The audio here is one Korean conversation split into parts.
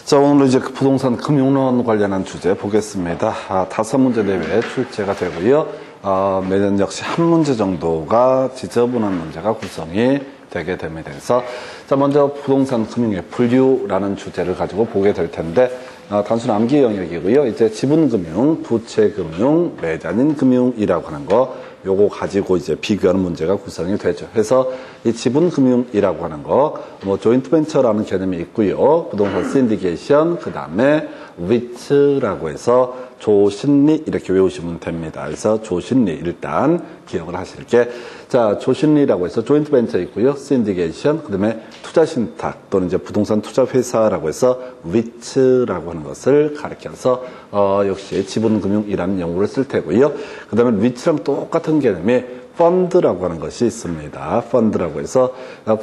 자, 오늘 이제 부동산 금융론 관련한 주제 보겠습니다. 5문제 내외 출제가 되고요. 매년 역시 한 문제 정도가 지저분한 문제가 구성이 되게 됩니다. 그래서 자, 먼저 부동산 금융의 분류라는 주제를 가지고 보게 될 텐데, 단순 암기 영역이고요. 이제 지분금융, 부채금융, 매자닌금융이라고 하는 거, 요거 가지고 이제 비교하는 문제가 구성이 되죠. 그래서 이 지분금융이라고 하는 거, 조인트 벤처라는 개념이 있고요. 부동산 신디케이션, 그 다음에 위츠라고 해서 조신리 이렇게 외우시면 됩니다. 그래서 조신리 일단 기억을 하실게. 자, 조신리라고 해서 조인트 벤처 있고요. 신디케이션, 그 다음에 투자신탁 또는 이제 부동산 투자회사라고 해서 위츠라고 하는 것을 가리켜서 역시 지분금융이라는 용어를 쓸 테고요. 그 다음에 위츠랑 똑같은 개념이 펀드라고 하는 것이 있습니다. 펀드라고 해서,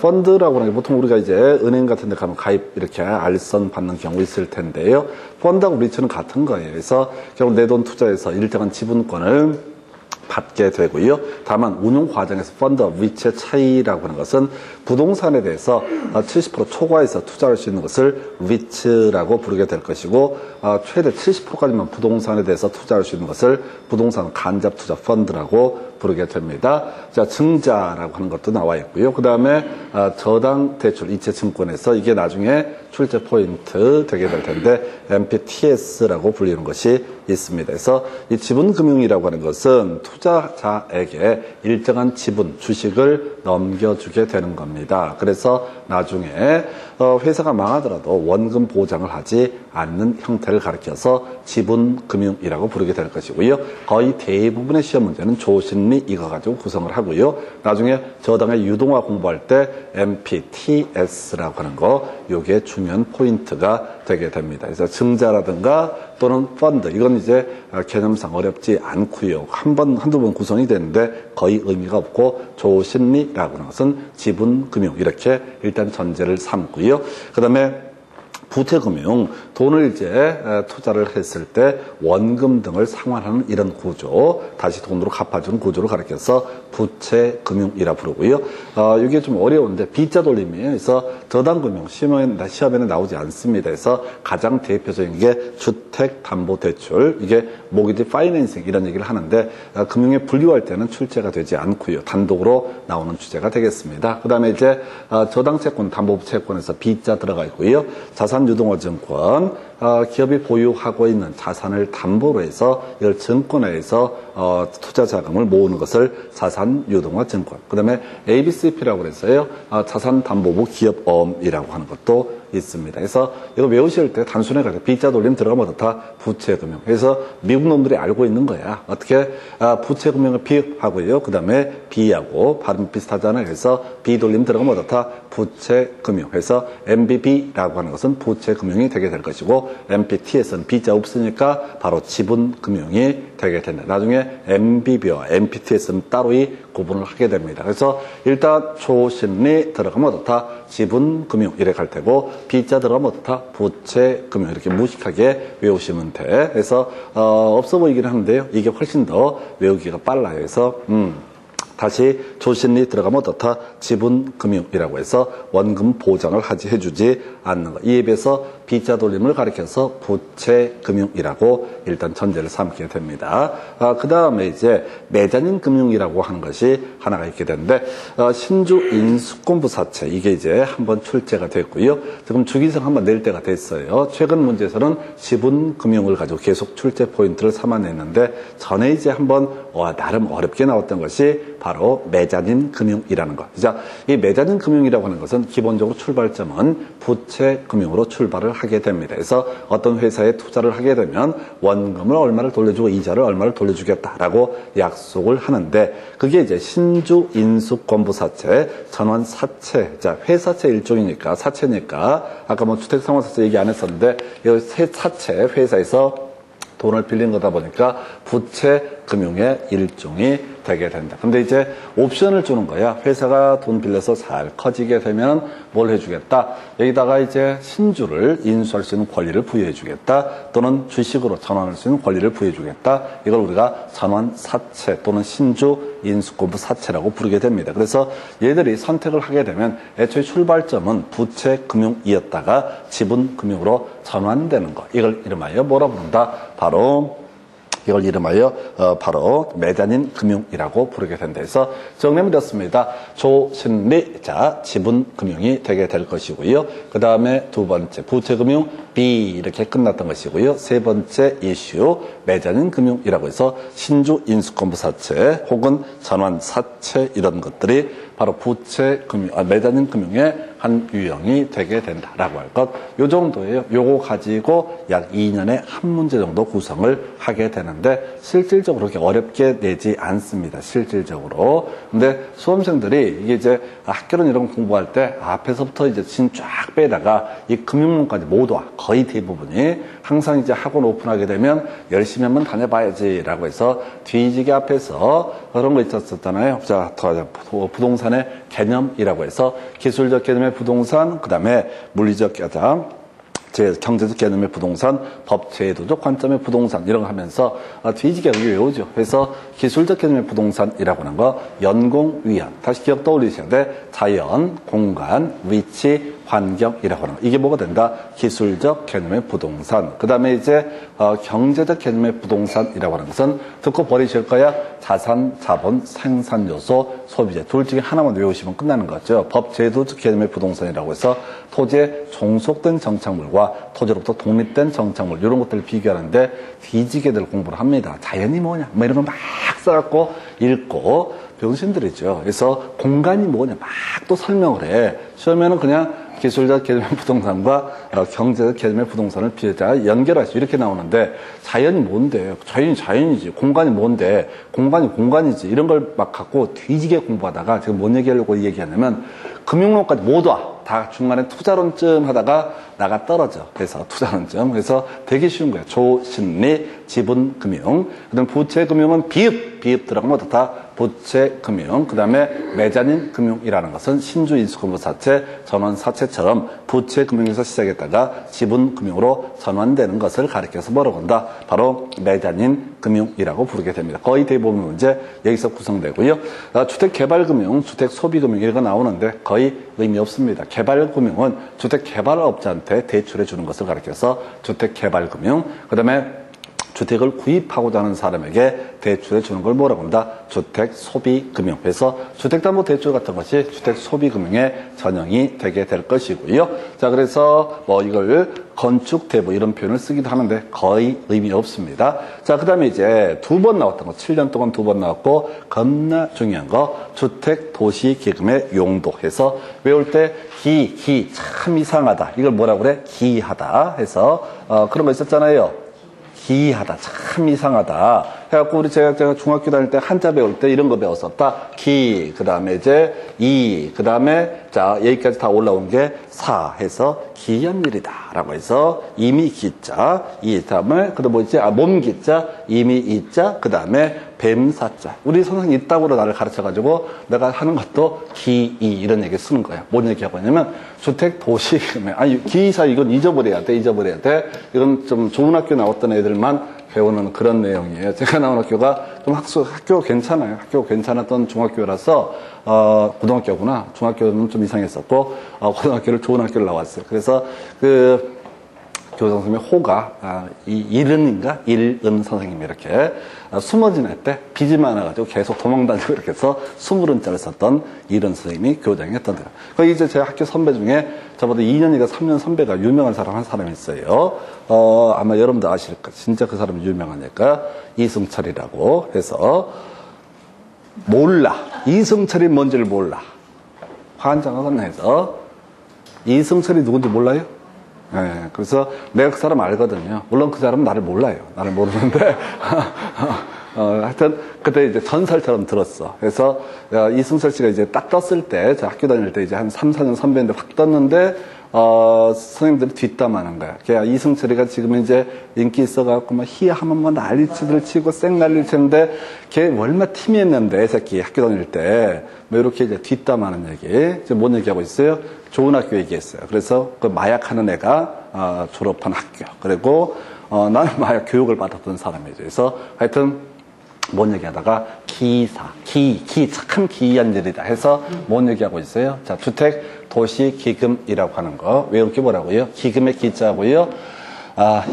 펀드라고 하는 게 보통 우리가 이제 은행 같은 데 가면 가입 이렇게 알선 받는 경우 있을 텐데요. 펀드하고 리츠는 같은 거예요. 그래서 결국 내 돈 투자해서 일정한 지분권을 받게 되고요. 다만 운용 과정에서 펀드와 위치의 차이라고 하는 것은 부동산에 대해서 70% 초과해서 투자할 수 있는 것을 위치라고 부르게 될 것이고, 최대 70%까지만 부동산에 대해서 투자할 수 있는 것을 부동산 간접 투자 펀드라고 부르게 됩니다. 자, 증자라고 하는 것도 나와 있고요. 그 다음에 저당 대출 이체증권에서 이게 나중에 출제 포인트 되게 될 텐데 MPTS라고 불리는 것이 있습니다. 그래서 이 지분금융이라고 하는 것은 투자자에게 일정한 지분, 주식을 넘겨주게 되는 겁니다. 그래서 나중에 회사가 망하더라도 원금 보장을 하지 않는 형태를 가리켜서 지분금융이라고 부르게 될 것이고요. 거의 대부분의 시험 문제는 조신리 이거 가지고 구성을 하고요. 나중에 저당의 유동화 공부할 때 MPTS라고 하는 거, 요게 중요한 포인트가 되게 됩니다. 그래서 증자라든가 또는 펀드, 이건 이제 개념상 어렵지 않고요. 한두 번 구성이 되는데 거의 의미가 없고, 조신리라고 하는 것은 지분금융 이렇게 일단 전제를 삼고요. 그 다음에 부채금융, 돈을 이제 투자를 했을 때 원금 등을 상환하는 이런 구조, 다시 돈으로 갚아주는 구조를 가리켜서 부채금융이라 부르고요. 이게 좀 어려운데 B자 돌림이에요. 그래서 저당금융, 시험에는 나오지 않습니다. 그래서 가장 대표적인 게 주택담보대출, 이게 모기지 파이낸싱 이런 얘기를 하는데 금융에 분류할 때는 출제가 되지 않고요. 단독으로 나오는 주제가 되겠습니다. 그 다음에 이제 저당채권, 담보채권에서 B자 들어가 있고요. 자산유동화증권, 기업이 보유하고 있는 자산을 담보로 해서 이걸 증권화해서 투자 자금을 모으는 것을 자산유동화증권. 그 다음에 ABCP라고 해서요, 자산담보부 기업어음이라고 하는 것도 있습니다. 그래서 이거 외우실 때 단순하게 B자 돌림 들어가면 어떻다? 부채금융. 그래서 미국 놈들이 알고 있는 거야. 어떻게? 부채금융을 B하고요. 그 다음에 B하고 발음 비슷하잖아요. 그래서 B 돌림 들어가면 어떻다? 부채금융. 그래서 MBB라고 하는 것은 부채금융이 되게 될 것이고, MPTS는 B자 없으니까 바로 지분금융이 되게 된다. 나중에 MBB와 MPTS는 따로이 구분을 하게 됩니다. 그래서 일단 조신리 들어가면 어떻다? 지분금융 이렇게 갈 테고, B자 들어가면 어떻다? 부채금융 이렇게 무식하게 외우시면 돼. 그래서 없어 보이긴 하는데요. 이게 훨씬 더 외우기가 빨라요. 그래서 다시 조신리 들어가면 어떻다? 지분금융이라고 해서 원금 보장을 해주지 않는 것. 이에 비해서 B자 돌림을 가리켜서 부채금융이라고 일단 전제를 삼게 됩니다. 그 다음에 이제 매자닌금융이라고 하는 것이 하나가 있게 되는데, 신주 인수권부사채, 이게 이제 한번 출제가 됐고요. 지금 주기성 한번 낼 때가 됐어요. 최근 문제에서는 지분금융을 가지고 계속 출제 포인트를 삼아냈는데, 전에 이제 한번 나름 어렵게 나왔던 것이 바로 매자닌금융이라는 것. 자, 이 매자닌금융이라고 하는 것은 기본적으로 출발점은 부채금융으로 출발을 하게 됩니다. 그래서 어떤 회사에 투자를 하게 되면 원금을 얼마를 돌려주고 이자를 얼마를 돌려주겠다라고 약속을 하는데, 그게 이제 신주 인수권부사채, 전환사채, 자, 회사채 일종이니까, 사채니까, 아까 뭐 주택상환사채 얘기 안 했었는데, 이 사채, 회사에서 돈을 빌린 거다 보니까 부채 금융의 일종이 되게 된다. 근데 이제 옵션을 주는 거야. 회사가 돈 빌려서 잘 커지게 되면 뭘 해주겠다. 여기다가 이제 신주를 인수할 수 있는 권리를 부여해주겠다. 또는 주식으로 전환할 수 있는 권리를 부여해주겠다. 이걸 우리가 전환사채 또는 신주 인수권부 사채라고 부르게 됩니다. 그래서 얘들이 선택을 하게 되면 애초에 출발점은 부채금융이었다가 지분금융으로 전환되는 거. 이걸 이름하여 뭐라 부른다? 바로 이걸 이름하여 바로 매자닌 금융이라고 부르게 된다 해서 정리하면 됐습니다. 조신리자 지분금융이 되게 될 것이고요. 그 다음에 두 번째 부채금융 B 이렇게 끝났던 것이고요. 세 번째 이슈 매자닌 금융이라고 해서 신주 인수권부 사채 혹은 전환 사채 이런 것들이 바로 매자닌 금융의 한 유형이 되게 된다라고 할 것. 요 정도예요. 요거 가지고 약 2년에 한 문제 정도 구성을 하게 되는데 실질적으로 그렇게 어렵게 내지 않습니다. 실질적으로. 근데 수험생들이 이게 이제 학교는 이런 거 공부할 때 앞에서부터 이제 진 쫙 빼다가 이 금융론까지 모두 거의 대부분이 항상 이제 학원 오픈하게 되면 열심히 한번 다녀봐야지라고 해서 뒤지게 앞에서 그런 거 있었잖아요. 자, 부동산의 개념이라고 해서 기술적 개념의 부동산, 그 다음에 물리적 개념, 경제적 개념의 부동산, 법제도적 관점의 부동산 이런 거 하면서 뒤지게 외우죠. 그래서 기술적 개념의 부동산이라고 하는 거 연공위험, 다시 기억 떠올리셔야 돼. 자연, 공간, 위치, 환경이라고 하는 거. 이게 뭐가 된다? 기술적 개념의 부동산. 그 다음에 이제 경제적 개념의 부동산이라고 하는 것은 듣고 버리실 거야. 자산, 자본, 생산 요소, 소비재. 둘 중에 하나만 외우시면 끝나는 거죠. 법제도적 개념의 부동산이라고 해서 토지에 종속된 정착물과 토지로부터 독립된 정착물 이런 것들을 비교하는데 뒤지게들 공부를 합니다. 자연이 뭐냐 뭐 이런 거 막 써갖고 읽고 병신들이죠. 그래서 공간이 뭐냐 막 또 설명을 해. 시험에는 그냥 기술적 개념의 부동산과 경제적 개념의 부동산을 비교자 연결하시 이렇게 나오는데 자연이 뭔데? 자연이 자연이지. 공간이 뭔데? 공간이 공간이지. 이런 걸 막 갖고 뒤지게 공부하다가 지금 뭔 얘기하려고 얘기하냐면 금융론까지 모두 다 중간에 투자론쯤 하다가 나가 떨어져. 그래서 투자론쯤. 그래서 되게 쉬운 거야. 조심리, 지분금융. 그 다음에 부채금융은 비읍 들어가면 어떻다? 부채금융. 그 다음에 매자닌 금융이라는 것은 신주인수금부사채, 전환사채처럼 부채금융에서 시작했다가 지분금융으로 전환되는 것을 가리켜서 뭐라고 한다? 바로 매자닌 금융이라고 부르게 됩니다. 거의 대부분 문제 여기서 구성되고요. 주택개발금융, 주택소비금융 이런 거 나오는데 거의 의미 없습니다. 개발금융은 주택개발업자한테 대출해 주는 것을 가리켜서 주택개발금융. 그 다음에 주택을 구입하고자 하는 사람에게 대출해 주는 걸 뭐라고 한다? 주택소비금융. 그래서 주택담보대출 같은 것이 주택소비금융의 전형이 되게 될 것이고요. 자, 그래서 뭐 이걸 건축대부 이런 표현을 쓰기도 하는데 거의 의미 없습니다. 자, 그 다음에 이제 두 번 나왔던 거, 7년 동안 두 번 나왔고 겁나 중요한 거 주택도시기금의 용도 해서 외울 때 참 이상하다. 이걸 뭐라고 그래? 기하다 해서 그런 거 있었잖아요. 기하다, 참 이상하다. 해갖고 우리 제가 중학교 다닐 때 한자 배울 때 이런 거 배웠었다. 기, 그 다음에 이제 이, 그 다음에 자 여기까지 다 올라온 게 사 해서 기이한 일이다 라고 해서 이미 기자, 이 다음에 그 다음에 뭐 있지? 몸기자, 이미 이자, 그 다음에 뱀사자. 우리 선생님 이따구로 나를 가르쳐가지고 내가 하는 것도 기이 이런 얘기 쓰는 거야. 뭔 얘기하고 있냐면 주택도시금융. 아니 기이사 이건 잊어버려야 돼. 이건 좀 좋은 학교 나왔던 애들만 배우는 그런 내용이에요. 제가 나온 학교가 좀 학교 괜찮아요. 학교 괜찮았던 중학교라서, 고등학교구나. 중학교는 좀 이상했었고, 고등학교를 좋은 학교를 나왔어요. 그래서 교장 선생님의 호가, 일은 선생님이 이렇게 숨어 지낼 때 빚이 많아가지고 계속 도망다니고 이렇게 해서 20은짜리 썼던 일은 선생님이 교장이었던 데요. 거기 이제 제 학교 선배 중에 저보다 2년이가 3년 선배가 유명한 사람 한 사람이 있어요. 아마 여러분도 아실 거예요. 진짜 그 사람이 유명하니까. 이승철이라고 해서 몰라. 이승철이 뭔지를 몰라. 환장하거나 해서 이승철이 누군지 몰라요? 네, 그래서 내가 그 사람 알거든요. 물론 그 사람은 나를 몰라요. 나를 모르는데 하여튼 그때 이제 전설처럼 들었어. 그래서 이승철 씨가 이제 딱 떴을 때, 저 학교 다닐 때 이제 한 3, 4년 선배인데 확 떴는데 선생님들이 뒷담하는 거야. 그러니까 이승철이가 지금 이제 인기 있어갖고 막 희하면 뭐 난리치들 치고 쌩난리를 치는데 걔 얼마 팀이 했는데 새끼 학교 다닐 때 뭐 이렇게 이제 뒷담하는 얘기. 지금 뭔 얘기하고 있어요? 좋은 학교 얘기했어요. 그래서 그 마약하는 애가 졸업한 학교. 그리고 나는 마약 교육을 받았던 사람이죠. 그래서 하여튼 뭔 얘기하다가 참 기이한 일이다 해서 뭔 얘기하고 있어요? 자, 주택 도시 기금이라고 하는 거 외우기 뭐라고요? 기금의 기자고요.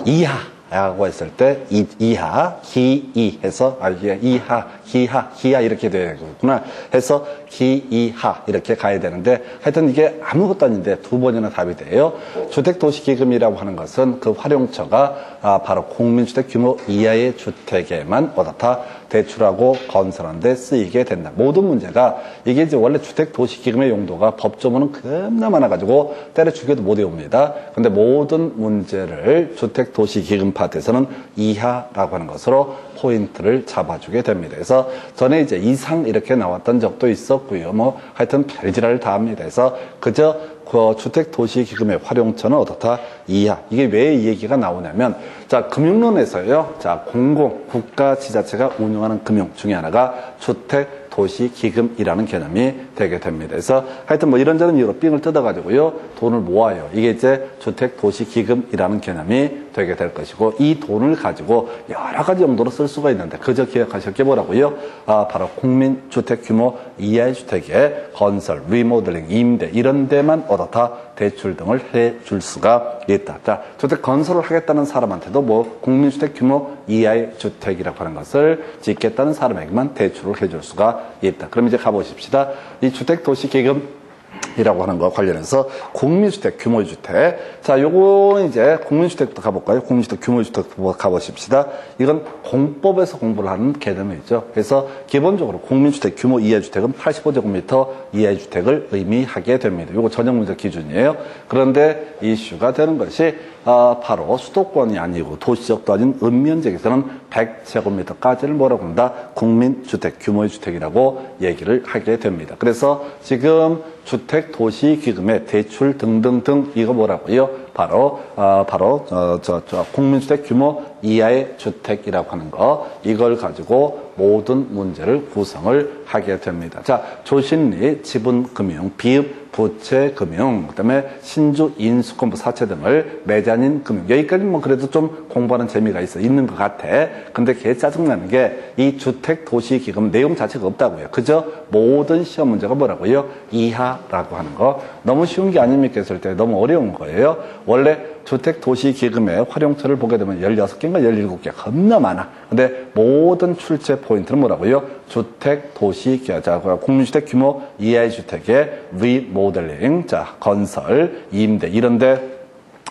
이하라고 했을 때 이하 기이 해서 이게 이하 기하 이렇게 되겠구나 해서 기이하 이렇게 가야 되는데 하여튼 이게 아무것도 아닌데 두 번이나 답이 돼요. 주택도시기금이라고 하는 것은 그 활용처가 바로 국민주택 규모 이하의 주택에만 어떻다 대출하고 건설하는 데 쓰이게 된다. 모든 문제가 이게 이제 원래 주택도시기금의 용도가 법조문은 겁나 많아가지고 때려 죽여도 못 외웁니다. 근데 모든 문제를 주택도시기금 파트에서는 이하라고 하는 것으로 포인트를 잡아주게 됩니다. 그래서 전에 이제 이상 이렇게 나왔던 적도 있었고요. 뭐 하여튼 별지랄을 다 합니다. 그래서 그저 그 주택도시기금의 활용처는 어떻다? 이하. 이게 왜 이 얘기가 나오냐면 자, 금융론에서요. 자, 국가 지자체가 운영하는 금융 중에 하나가 주택도시기금이라는 개념이 되게 됩니다. 그래서 하여튼 뭐 이런저런 이유로 삥을 뜯어가지고요. 돈을 모아요. 이게 이제 주택도시기금이라는 개념이 되게 될 것이고 이 돈을 가지고 여러 가지 용도로 쓸 수가 있는데 그저 기억하실 게 뭐라고요? 바로 국민주택규모 이하의 주택의 건설, 리모델링, 임대 이런 데만 어떻다? 대출 등을 해줄 수가 있다. 자, 주택 건설을 하겠다는 사람한테도 뭐 국민주택 규모 이하의 주택이라고 하는 것을 짓겠다는 사람에게만 대출을 해줄 수가 있다. 그럼 이제 가보십시다. 이 주택도시기금 이라고 하는 거와 관련해서 국민주택 규모의 주택. 자, 요거 이제 국민주택부터 가볼까요? 국민주택 규모의 주택부터 가보십시다. 이건 공법에서 공부를 하는 개념이죠. 그래서 기본적으로 국민주택 규모 이하의 주택은 85제곱미터 이하의 주택을 의미하게 됩니다. 요거 전형 문제 기준이에요. 그런데 이슈가 되는 것이 바로 수도권이 아니고 도시적도 아닌 읍면지역에서는 100제곱미터까지를 뭐라고 한다? 국민주택 규모의 주택이라고 얘기를 하게 됩니다. 그래서 지금 주택도시기금의 대출 등등등 이거 뭐라고요? 바로 국민주택 규모 이하의 주택이라고 하는 거 이걸 가지고 모든 문제를 구성을 하게 됩니다. 자, 조신리, 지분금융, 비읍, 부채금융, 그다음에 신주, 인수권부, 사채 등을 매자닌 금융 여기까지 뭐 그래도 좀 공부하는 재미가 있는 것 같아. 근데 걔 짜증나는 게 이 주택도시기금 내용 자체가 없다고요. 그저 모든 시험 문제가 뭐라고요? 이하라고 하는 거 너무 쉬운 게 아닙니까 했을 때 너무 어려운 거예요. 원래 주택도시기금의 활용처를 보게 되면 16개인가 17개 겁나 많아. 근데 모든 출제 포인트는 뭐라고요? 주택도시기금, 자, 국민주택 규모 이하의 주택의 리모델링, 자, 건설, 임대 이런데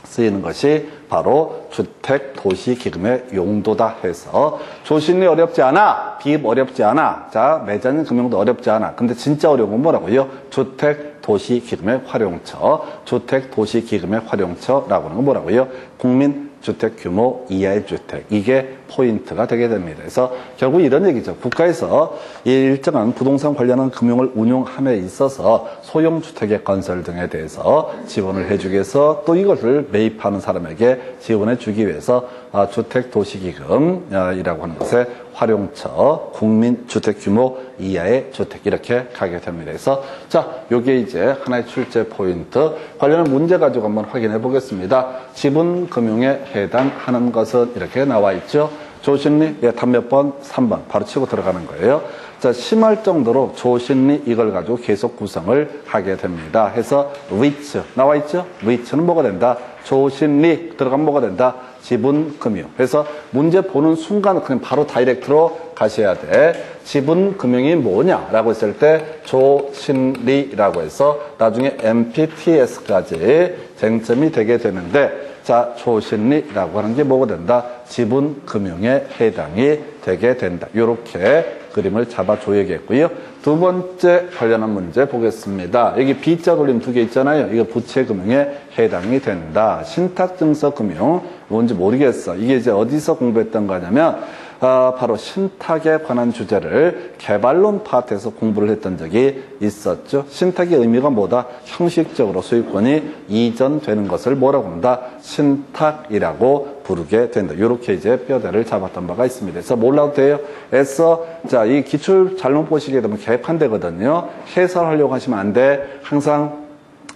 쓰이는 것이 바로 주택도시기금의 용도다 해서 조신리 어렵지 않아, 비입 어렵지 않아, 자, 매자닌 금융도 어렵지 않아. 근데 진짜 어려운 건 뭐라고요? 주택도시기금의 활용처, 주택도시기금의 활용처라고 하는 건 뭐라고요? 국민주택 규모 이하의 주택. 이게 포인트가 되게 됩니다. 그래서 결국 이런 얘기죠. 국가에서 일정한 부동산 관련한 금융을 운용함에 있어서 소형주택의 건설 등에 대해서 지원을 해주기 위해서 또 이것을 매입하는 사람에게 지원해 주기 위해서 주택도시기금이라고 하는 것의 활용처, 국민주택규모 이하의 주택 이렇게 가게 됩니다. 그래서 자, 요게 이제 하나의 출제 포인트 관련한 문제 가지고 한번 확인해 보겠습니다. 지분금융에 해당하는 것은 이렇게 나와 있죠. 조신리, 예, 답 몇 번? 3번. 바로 치고 들어가는 거예요. 자, 심할 정도로 조신리 이걸 가지고 계속 구성을 하게 됩니다. 해서 which 나와 있죠? which는 뭐가 된다? 조신리 들어가면 뭐가 된다? 지분금융. 그래서 문제 보는 순간 그냥 바로 다이렉트로 가셔야 돼. 지분금융이 뭐냐라고 했을 때 조신리라고 해서 나중에 MPTS까지 쟁점이 되게 되는데 자, 조신리라고 하는 게 뭐가 된다? 지분금융에 해당이 되게 된다. 이렇게 그림을 잡아줘야겠고요. 두 번째 관련한 문제 보겠습니다. 여기 B자 돌림 두 개 있잖아요. 이거 부채금융에 해당이 된다. 신탁증서금융 뭔지 모르겠어. 이게 이제 어디서 공부했던 거냐면 바로 신탁에 관한 주제를 개발론 파트에서 공부를 했던 적이 있었죠. 신탁의 의미가 뭐다? 형식적으로 소유권이 이전되는 것을 뭐라고 한다? 신탁이라고 부르게 된다. 이렇게 이제 뼈대를 잡았던 바가 있습니다. 그래서 몰라도 돼요. 그래서 자, 이 기출 잘못 보시게 되면 개판되거든요. 해설하려고 하시면 안 돼. 항상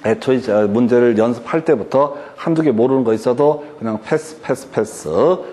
애초에 문제를 연습할 때부터 한두 개 모르는 거 있어도 그냥 패스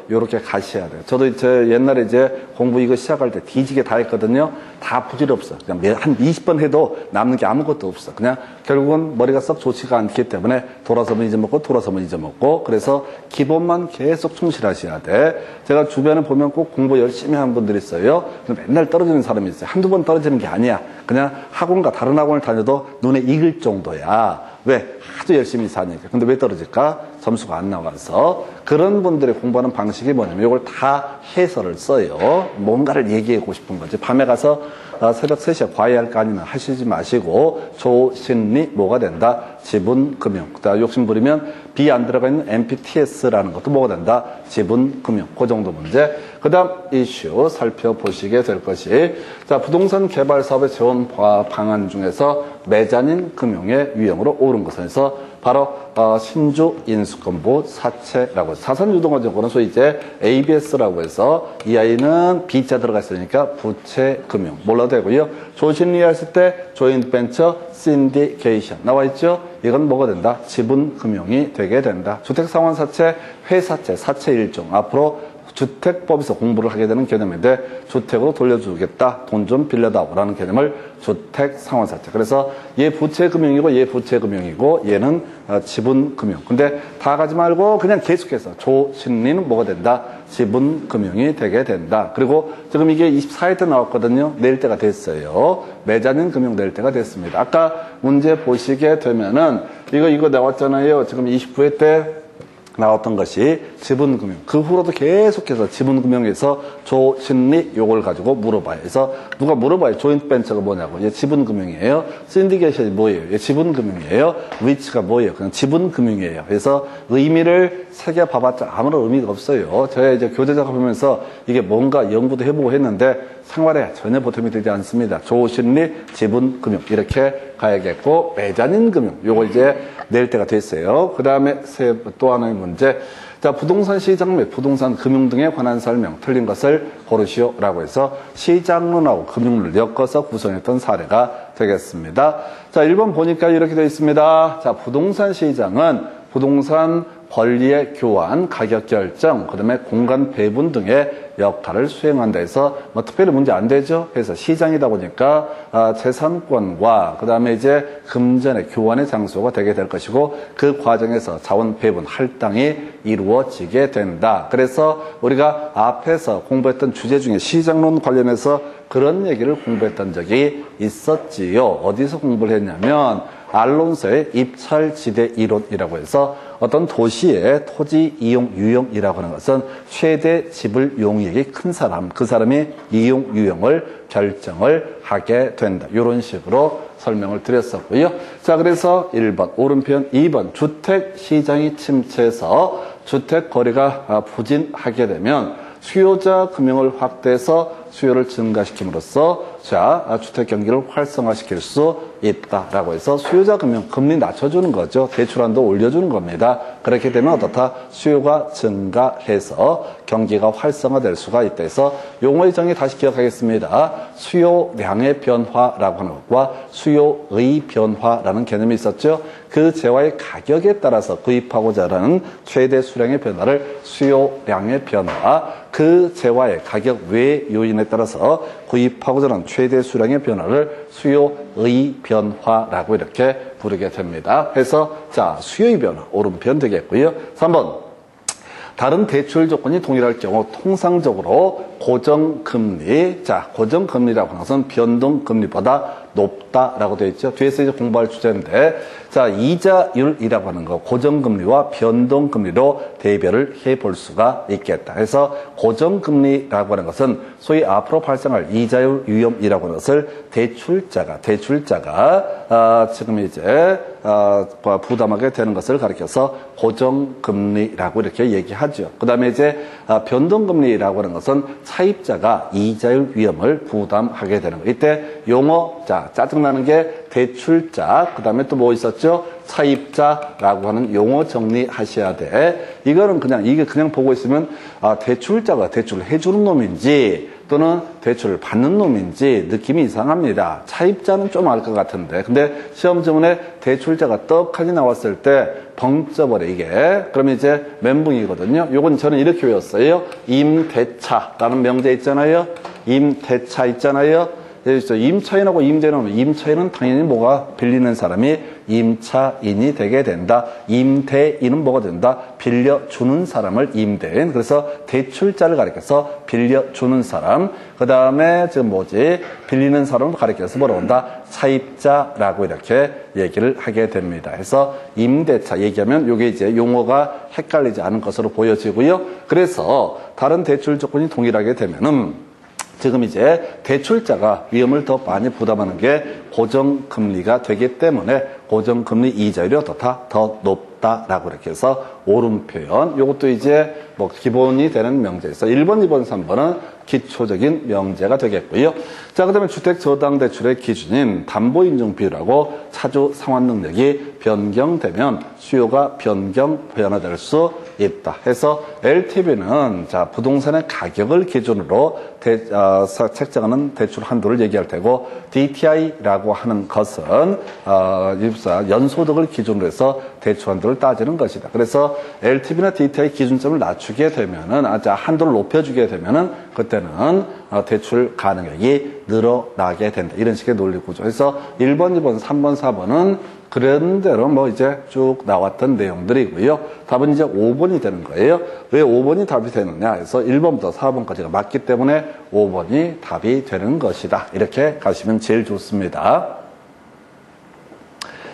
요렇게 가셔야 돼요. 저도 이제 옛날에 이제 공부 이거 시작할 때 뒤지게 다 했거든요. 다 부질없어. 그냥 한 20번 해도 남는 게 아무것도 없어. 그냥 결국은 머리가 썩 좋지가 않기 때문에 돌아서면 잊어먹고 그래서 기본만 계속 충실하셔야 돼. 제가 주변에 보면 꼭 공부 열심히 하는 분들이 있어요. 맨날 떨어지는 사람이 있어요. 한두 번 떨어지는 게 아니야. 그냥 학원과 다른 학원을 다녀도 눈에 익을 정도야. 왜? 아주 열심히 사니까. 근데 왜 떨어질까? 점수가 안 나와서. 그런 분들이 공부하는 방식이 뭐냐면 이걸 다 해설을 써요. 뭔가를 얘기하고 싶은 거지. 밤에 가서 새벽 3시에 과외할 거 아니면 하시지 마시고 조심리 뭐가 된다? 지분금융. 그다음 욕심 부리면 B 안 들어가 있는 MPTS라는 것도 뭐가 된다? 지분금융. 그 정도 문제. 그다음 이슈 살펴보시게 될 것이 자 부동산 개발 사업의 지원 방안 중에서 메자닌 금융의 유형으로 오른 것에서 바로 신주 인수권부 사채라고 해서 자산유동화적으로는 소위 이제 ABS라고 해서 이 아이는 B자 들어가 있으니까 부채금융 몰라도 되고요. 조신리 했을 때 조인트벤처 신디케이션 나와 있죠. 이건 뭐가 된다? 지분금융이 되게 된다. 주택상환사채, 회사채, 사채 일종 앞으로 주택법에서 공부를 하게 되는 개념인데 주택으로 돌려주겠다. 돈 좀 빌려다오라는 개념을 주택상환사채. 그래서 얘 부채금융이고 얘 부채금융이고 얘는 지분금융. 근데 다 가지 말고 그냥 계속해서 조신리는 뭐가 된다? 지분금융이 되게 된다. 그리고 지금 이게 24회 때 나왔거든요. 내일 때가 됐어요. 메자닌 금융 낼 때가 됐습니다. 아까 문제 보시게 되면은 이거 나왔잖아요. 지금 29회 때 나왔던 것이 지분금융. 그 후로도 계속해서 지분금융에서 조신리 요걸 가지고 물어봐요. 그래서 누가 물어봐요. 조인트벤처가 뭐냐고. 얘 지분금융이에요. 신디케이션이 뭐예요? 얘 지분금융이에요. 위치가 뭐예요? 그냥 지분금융이에요. 그래서 의미를 새겨봐봤자 아무런 의미가 없어요. 저희 이제 교재 작업하면서 이게 뭔가 연구도 해보고 했는데 생활에 전혀 보탬이 되지 않습니다. 조신리, 지분금융 이렇게 가야겠고 메자닌 금융 요거 이제 낼 때가 됐어요. 그 다음에 또 하나의 문제. 자, 부동산 시장 및 부동산 금융 등에 관한 설명, 틀린 것을 고르시오라고 해서 시장론하고 금융을 엮어서 구성했던 사례가 되겠습니다. 자, 1번 보니까 이렇게 되어 있습니다. 자, 부동산 시장은 부동산 권리의 교환, 가격 결정, 그 다음에 공간 배분 등의 역할을 수행한다 해서 뭐 특별히 문제 안 되죠. 그래서 시장이다 보니까 재산권과 그 다음에 이제 금전의 교환의 장소가 되게 될 것이고 그 과정에서 자원 배분, 할당이 이루어지게 된다. 그래서 우리가 앞에서 공부했던 주제 중에 시장론 관련해서 그런 얘기를 공부했던 적이 있었지요. 어디서 공부를 했냐면 알론소의 입찰지대 이론이라고 해서 어떤 도시의 토지 이용 유형이라고 하는 것은 최대 지불 용이익이 큰 사람, 그 사람이 이용 유형을 결정을 하게 된다. 이런 식으로 설명을 드렸었고요. 자, 그래서 1번 오른편, 2번 주택 시장이 침체해서 주택 거래가 부진하게 되면 수요자 금융을 확대해서 수요를 증가시킴으로써 주택 경기를 활성화시킬 수 있다라고 해서 수요자 금융 금리 낮춰주는 거죠. 대출한도 올려주는 겁니다. 그렇게 되면 어떻다? 수요가 증가해서 경기가 활성화될 수가 있다 해서 용어의 정의 다시 기억하겠습니다. 수요량의 변화라고 하는 것과 수요의 변화라는 개념이 있었죠. 그 재화의 가격에 따라서 구입하고자 하는 최대 수량의 변화를 수요량의 변화, 그 재화의 가격 외 요인에 따라서 구입하고자 하는 최대 수량의 변화를 수요의 변화라고 이렇게 부르게 됩니다. 그래서 자, 수요의 변화 오른편 되겠고요. 3번 다른 대출 조건이 동일할 경우 통상적으로 고정금리, 자, 고정금리라고 하는 것은 변동금리보다 높다라고 되어 있죠. 뒤에서 이제 공부할 주제인데, 자, 이자율이라고 하는 거, 고정금리와 변동금리로 대별을 해볼 수가 있겠다. 그래서 고정금리라고 하는 것은 소위 앞으로 발생할 이자율 위험이라고 하는 것을 대출자가 지금 이제 부담하게 되는 것을 가리켜서 고정금리라고 이렇게 얘기하죠. 그 다음에 이제 변동금리라고 하는 것은 차입자가 이자율 위험을 부담하게 되는 거예요. 이때 용어, 자, 짜증나는 게 대출자, 그 다음에 또 뭐 있었죠? 차입자라고 하는 용어 정리하셔야 돼. 이게 그냥 보고 있으면, 아, 대출자가 대출을 해주는 놈인지, 또는 대출을 받는 놈인지 느낌이 이상합니다. 차입자는 좀 알 것 같은데. 근데 시험 지문에 대출자가 떡하니 나왔을 때 벙쪄버려, 이게. 그러면 이제 멘붕이거든요. 요건 저는 이렇게 외웠어요. 임대차라는 명제 있잖아요. 임대차 있잖아요. 임차인하고 임대인은, 임차인은 당연히 뭐가 빌리는 사람이 임차인이 되게 된다. 임대인은 뭐가 된다? 빌려주는 사람을 임대인. 그래서 대출자를 가리켜서 빌려주는 사람. 그 다음에 지금 뭐지? 빌리는 사람을 가리켜서 뭐라고 한다? 차입자라고 이렇게 얘기를 하게 됩니다. 그래서 임대차 얘기하면 이게 이제 용어가 헷갈리지 않은 것으로 보여지고요. 그래서 다른 대출 조건이 동일하게 되면은 지금 이제 대출자가 위험을 더 많이 부담하는 게 고정금리가 되기 때문에 고정금리 이자율이 더 높다라고 이렇게 해서 옳은 표현. 요것도 이제 뭐 기본이 되는 명제에서 1번, 2번, 3번은 기초적인 명제가 되겠고요. 자, 그 다음에 주택저당대출의 기준인 담보인증비율하고 차주 상환 능력이 변경되면 수요가 변화될 수 있다. 해서 LTV는 자, 부동산의 가격을 기준으로 책정하는 대출 한도를 얘기할 테고 DTI라고 하는 것은 연소득을 기준으로 해서 대출 한도를 따지는 것이다. 그래서 LTV나 DTI 기준점을 낮추게 되면은 한도를 높여주게 되면은 그때는 대출 가능액이 늘어나게 된다. 이런 식의 논리 구조. 그래서 1번, 2번, 3번, 4번은 그런 대로 뭐 이제 쭉 나왔던 내용들이고요. 답은 이제 5번이 되는 거예요. 왜 5번이 답이 되느냐 해서 1번부터 4번까지가 맞기 때문에 5번이 답이 되는 것이다. 이렇게 가시면 제일 좋습니다.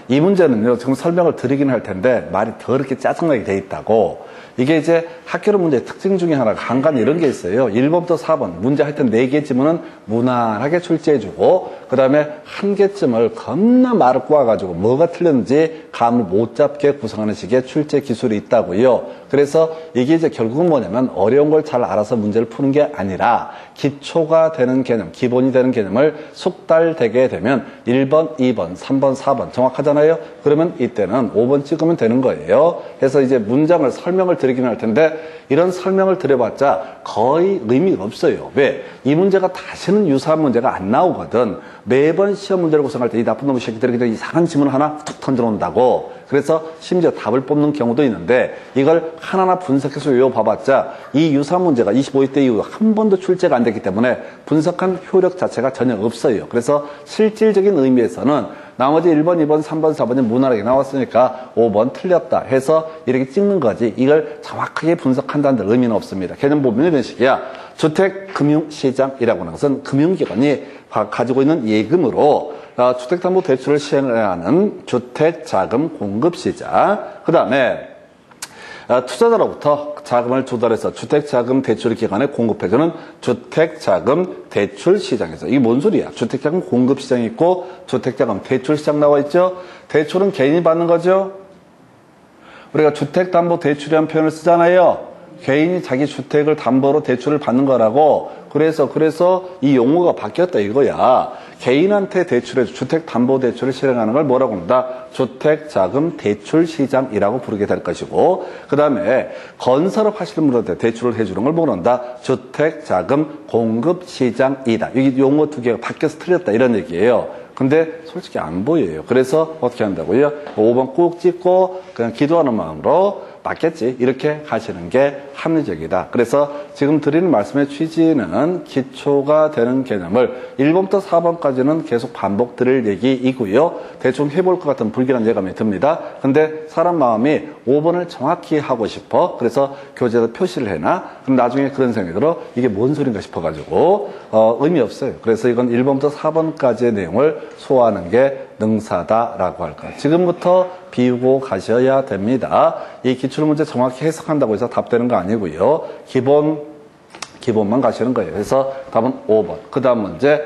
이 문제는요, 지금 설명을 드리긴 할 텐데 말이 더럽게 짜증나게 돼 있다고. 이게 이제 학교로 문제의 특징 중에 하나가 간간히 이런 게 있어요. 1번부터 4번 문제 하여튼 4개 지문은 무난하게 출제해주고 그 다음에 한 개쯤을 겁나 말을 꼬아가지고 뭐가 틀렸는지 감을 못 잡게 구성하는 식의 출제 기술이 있다고요. 그래서 이게 이제 결국은 뭐냐면 어려운 걸 잘 알아서 문제를 푸는 게 아니라 기초가 되는 개념, 기본이 되는 개념을 숙달되게 되면 1번, 2번, 3번, 4번 정확하잖아요. 그러면 이때는 5번 찍으면 되는 거예요. 그래서 이제 문장을 설명을 드리긴 할 텐데 이런 설명을 드려봤자 거의 의미가 없어요. 왜? 이 문제가 다시는 유사한 문제가 안 나오거든. 매번 시험 문제를 구성할 때 이 나쁜 놈의 새끼들이 그냥 이상한 지문 하나 툭 던져놓는다고. 그래서 심지어 답을 뽑는 경우도 있는데 이걸 하나하나 분석해서 외워봐봤자 이 유사한 문제가 25회 때 이후 한 번도 출제가 안 됐기 때문에 분석한 효력 자체가 전혀 없어요. 그래서 실질적인 의미에서는 나머지 1번, 2번, 3번, 4번이 무난하게 나왔으니까 5번 틀렸다 해서 이렇게 찍는 거지 이걸 정확하게 분석한다는 의미는 없습니다. 개념 보면 이런 식이야. 주택금융시장이라고 하는 것은 금융기관이 가지고 있는 예금으로 주택담보대출을 시행하는 주택자금 공급시장, 그 다음에 투자자로부터 자금을 조달해서 주택자금 대출 기관에 공급해주는 주택자금 대출 시장에서 이게 뭔 소리야? 주택자금 공급 시장이 있고 주택자금 대출 시장 나와 있죠? 대출은 개인이 받는 거죠? 우리가 주택담보대출이라는 표현을 쓰잖아요. 개인이 자기 주택을 담보로 대출을 받는 거라고. 그래서 이 용어가 바뀌었다 이거야. 개인한테 대출해서 주택담보대출을 실행하는 걸 뭐라고 한다? 주택자금대출시장이라고 부르게 될 것이고, 그 다음에 건설업 하시는 분한테 대출을 해주는 걸 뭐라 한다? 주택자금공급시장이다. 여기 용어 두 개가 바뀌어서 틀렸다 이런 얘기예요. 근데 솔직히 안 보여요. 그래서 어떻게 한다고요? 5번 꾹 찍고 그냥 기도하는 마음으로 맞겠지 이렇게 가시는 게 합리적이다. 그래서 지금 드리는 말씀의 취지는 기초가 되는 개념을 1번부터 4번까지는 계속 반복 드릴 얘기이고요. 대충 해볼 것 같은 불길한 예감이 듭니다. 근데 사람 마음이 5번을 정확히 하고 싶어. 그래서 교재에다 표시를 해놔. 그럼 나중에 그런 생각이 들어. 이게 뭔 소린가 싶어가지고 의미 없어요. 그래서 이건 1번부터 4번까지의 내용을 소화하는 게 능사다라고 할까요? 지금부터 비우고 가셔야 됩니다. 이 기출문제 정확히 해석한다고 해서 답되는 거 아니고요. 기본만 가시는 거예요. 그래서 답은 5번. 그 다음 문제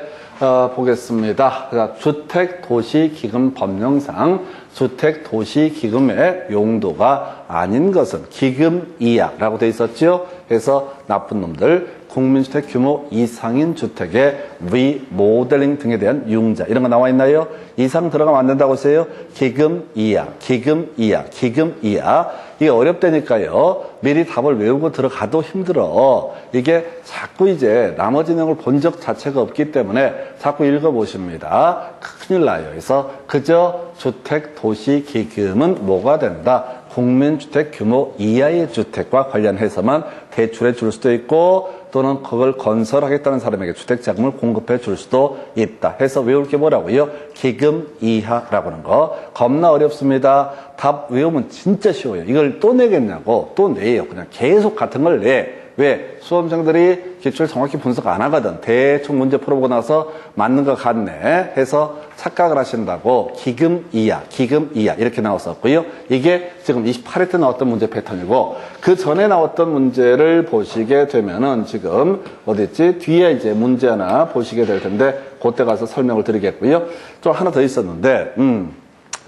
보겠습니다. 주택도시기금법령상 주택도시기금의 용도가 아닌 것은 기금 이하라고 되어 있었죠. 그래서 나쁜 놈들 국민주택 규모 이상인 주택의 리모델링 등에 대한 융자 이런 거 나와 있나요? 이상 들어가면 안 된다고 했어요. 기금 이하, 기금 이하, 기금 이하. 이게 어렵다니까요. 미리 답을 외우고 들어가도 힘들어. 이게 자꾸 이제 나머지 내용을 본 적 자체가 없기 때문에 자꾸 읽어보십니다. 큰일 나요. 그래서 그저 주택도시기금은 뭐가 된다? 국민주택 규모 이하의 주택과 관련해서만 대출해 줄 수도 있고 또는 그걸 건설하겠다는 사람에게 주택자금을 공급해 줄 수도 있다 해서 외울 게 뭐라고요? 기금 이하라고 하는 거. 겁나 어렵습니다. 답 외우면 진짜 쉬워요. 이걸 또 내겠냐고 또 내요. 그냥 계속 같은 걸 내. 왜? 수험생들이 기출 정확히 분석 안 하거든. 대충 문제 풀어보고 나서 맞는 것 같네 해서 착각을 하신다고 기금 이하, 기금 이하 이렇게 나왔었고요. 이게 지금 28회 때 나왔던 문제 패턴이고 그 전에 나왔던 문제를 보시게 되면은 지금 어딨지? 뒤에 이제 문제 하나 보시게 될 텐데 그때 가서 설명을 드리겠고요. 좀 하나 더 있었는데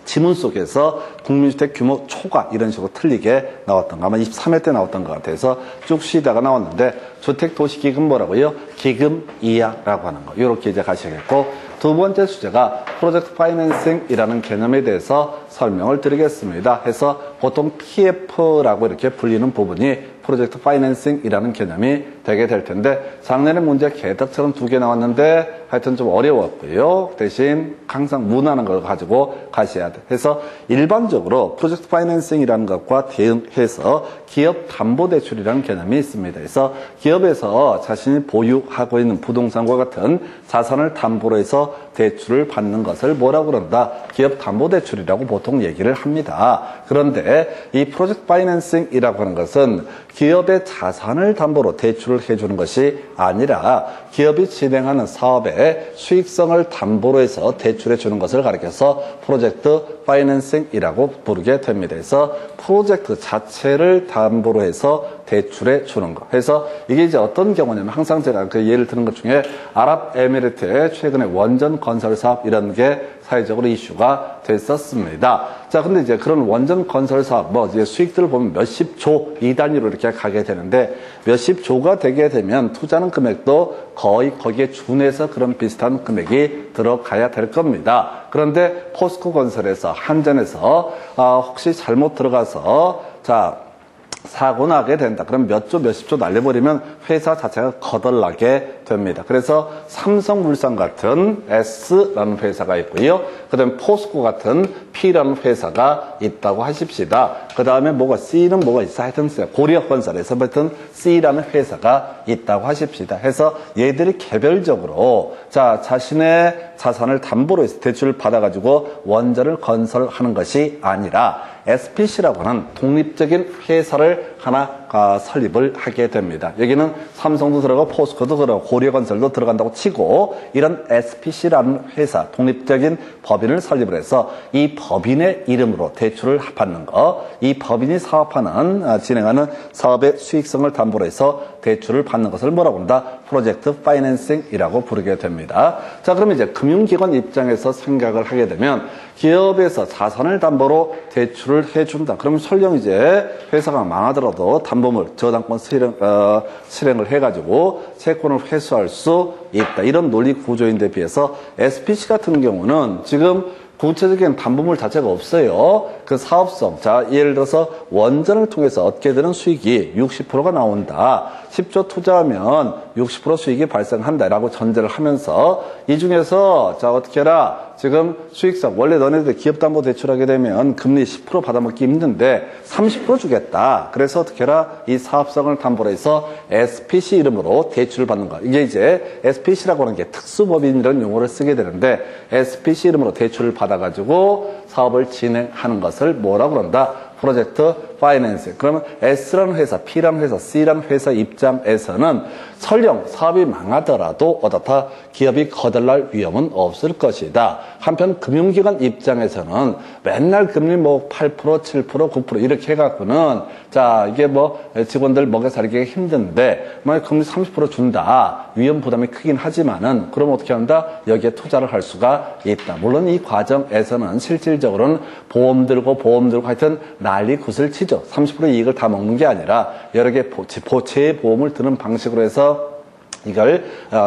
지문 속에서 국민주택 규모 초과 이런 식으로 틀리게 나왔던 거 아마 23회 때 나왔던 것 같아서 쭉 쉬다가 나왔는데 주택도시기금 뭐라고요? 기금 이하라고 하는 거 이렇게 이제 가시겠고 두 번째 주제가 프로젝트 파이낸싱이라는 개념에 대해서 설명을 드리겠습니다. 해서 보통 PF라고 이렇게 불리는 부분이 프로젝트 파이낸싱이라는 개념이 되게 될 텐데 작년에 문제 개덕처럼 2개 나왔는데 하여튼 좀 어려웠고요. 대신 항상 문하는 걸 가지고 가셔야 돼. 해서 일반적으로 프로젝트 파이낸싱이라는 것과 대응해서 기업 담보대출이라는 개념이 있습니다. 그래서 기업에서 자신이 보유하고 있는 부동산과 같은 자산을 담보로 해서 대출을 받는 것을 뭐라고 그런다? 기업 담보대출이라고 보통 얘기를 합니다. 그런데 이 프로젝트 파이낸싱이라고 하는 것은 기업의 자산을 담보로 대출을 해주는 것이 아니라 기업이 진행하는 사업의 수익성을 담보로 해서 대출해 주는 것을 가리켜서 프로젝트 파이낸싱이라고 부르게 됩니다. 그래서 프로젝트 자체를 담보로 해서 대출해 주는 거. 그래서 이게 이제 어떤 경우냐면 항상 제가 그 예를 드는 것 중에 아랍에미리트의 최근에 원전 건설 사업 이런 게 사회적으로 이슈가 됐었습니다. 자, 근데 이제 그런 원전 건설 사업, 이제 수익들을 보면 몇십 조 이 단위로 이렇게 가게 되는데 몇십 조가 되게 되면 투자하는 금액도 거의 거기에 준해서 그런 비슷한 금액이 들어가야 될 겁니다. 그런데 포스코 건설에서 한전에서 혹시 잘못 들어가서 사고 나게 된다. 그럼 몇 조, 몇십 조 날려버리면 회사 자체가 거덜나게 됩니다. 그래서 삼성물산 같은 S라는 회사가 있고요. 그 다음에 포스코 같은 P라는 회사가 있다고 하십시다. 그 다음에 C는 뭐가 있어? 하여튼 고려건설에서 하여튼 C라는 회사가 있다고 하십시다. 해서 얘들이 개별적으로 자신의 자산을 담보로 해서 대출을 받아가지고 원전을 건설하는 것이 아니라 SPC라고 하는 독립적인 회사를 하나 설립을 하게 됩니다. 여기는 삼성도 들어가고 포스코도 들어가고 고려건설도 들어간다고 치고 이런 SPC라는 회사, 독립적인 법인을 설립을 해서 이 법인의 이름으로 대출을 받는 거, 이 법인이 사업하는, 진행하는 사업의 수익성을 담보로 해서 대출을 받는 것을 뭐라고 한다? 프로젝트 파이낸싱이라고 부르게 됩니다. 자, 그러면 이제 금융기관 입장에서 생각을 하게 되면 기업에서 자산을 담보로 대출을 해준다. 그러면 설령 이제 회사가 망하더라도 담보물, 저당권 실행을 해가지고 채권을 회수할 수 있다. 이런 논리 구조인데 비해서 SPC 같은 경우는 지금 구체적인 담보물 자체가 없어요. 그 사업성. 예를 들어서 원전을 통해서 얻게 되는 수익이 60%가 나온다. 10조 투자하면 60% 수익이 발생한다라고 전제를 하면서 이 중에서 어떻게 해라. 지금 수익성. 원래 너네들 기업담보 대출하게 되면 금리 10% 받아먹기 힘든데 30% 주겠다. 그래서 어떻게 해라. 이 사업성을 담보로 해서 SPC 이름으로 대출을 받는 거. 이게 이제 SPC라고 하는 게 특수법인이라는 용어를 쓰게 되는데 SPC 이름으로 대출을 받아가지고 사업을 진행하는 것을 뭐라고 그런다? 프로젝트 파이낸싱. 그러면 S라는 회사, P라는 회사, C라는 회사 입장에서는 설령 사업이 망하더라도 어떻다 기업이 거덜날 위험은 없을 것이다. 한편 금융기관 입장에서는 맨날 금리 뭐 8%, 7%, 9% 이렇게 해갖고는 자 이게 뭐 직원들 먹여 살기가 힘든데 만약 금리 30% 준다. 위험 부담이 크긴 하지만은 그럼 어떻게 한다? 여기에 투자를 할 수가 있다. 물론 이 과정에서는 실질적으로는 보험 들고 하여튼 난리 굿을 치죠. 30% 이익을 다 먹는 게 아니라 여러 개 재보험을 드는 방식으로 해서 이걸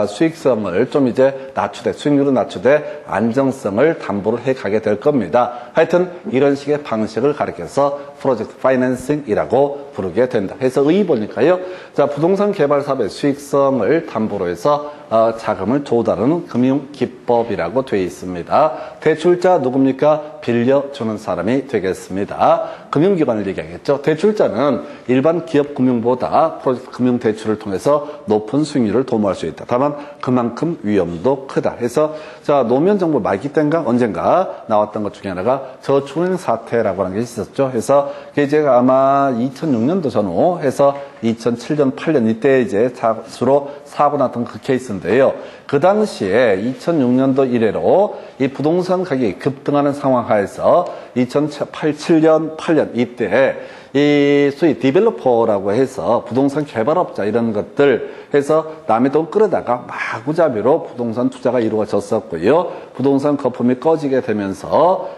수익성을 좀 이제 낮추되 수익률을 낮추되 안정성을 담보를 해 가게 될 겁니다. 하여튼 이런 식의 방식을 가리켜서 프로젝트 파이낸싱이라고 부르게 된다. 해서 보니까요. 자, 부동산 개발 사업의 수익성을 담보로 해서 자금을 조달하는 금융 기법이라고 되어 있습니다. 대출자 누굽니까? 빌려주는 사람이 되겠습니다. 금융기관을 얘기하겠죠. 대출자는 일반 기업 금융보다 프로젝트 금융 대출을 통해서 높은 수익률을 도모할 수 있다. 다만 그만큼 위험도 크다. 해서 자 노무현 정부 말기 때인가 언젠가 나왔던 것 중에 하나가 저축은행 사태라고 하는 게 있었죠. 그래서 그게 이제 아마 2006년도 전후 해서 2007년, 8년 이때 이제 주로 사고 났던 그 케이스인데요. 그 당시에 2006년도 이래로 이 부동산 가격이 급등하는 상황 하에서 2007년, 8년 이때 이 소위 디벨로퍼라고 해서 부동산 개발업자 이런 것들 해서 남의 돈 끌어다가 마구잡이로 부동산 투자가 이루어졌었고요. 부동산 거품이 꺼지게 되면서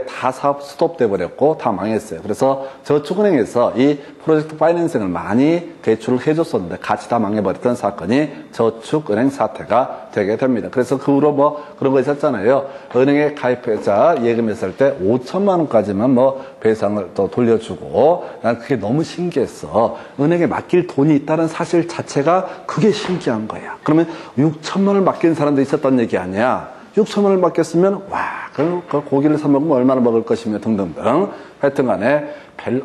다 사업 스톱돼 버렸고 다 망했어요. 그래서 저축은행에서 이 프로젝트 파이낸싱을 많이 대출을 해줬었는데 같이 다 망해버렸던 사건이 저축은행 사태가 되게 됩니다. 그래서 그 후로 뭐 그런 거 있었잖아요. 은행에 가입자 예금했을 때 5천만 원까지만 뭐 배상을 또 돌려주고 난 그게 너무 신기했어. 은행에 맡길 돈이 있다는 사실 자체가 그게 신기한 거야. 그러면 6천만 원을 맡긴 사람도 있었던 얘기 아니야. 6천만 원을 맡겼으면 와 그럼 그 고기를 사 먹으면 얼마나 먹을 것이며 등등등. 하여튼 간에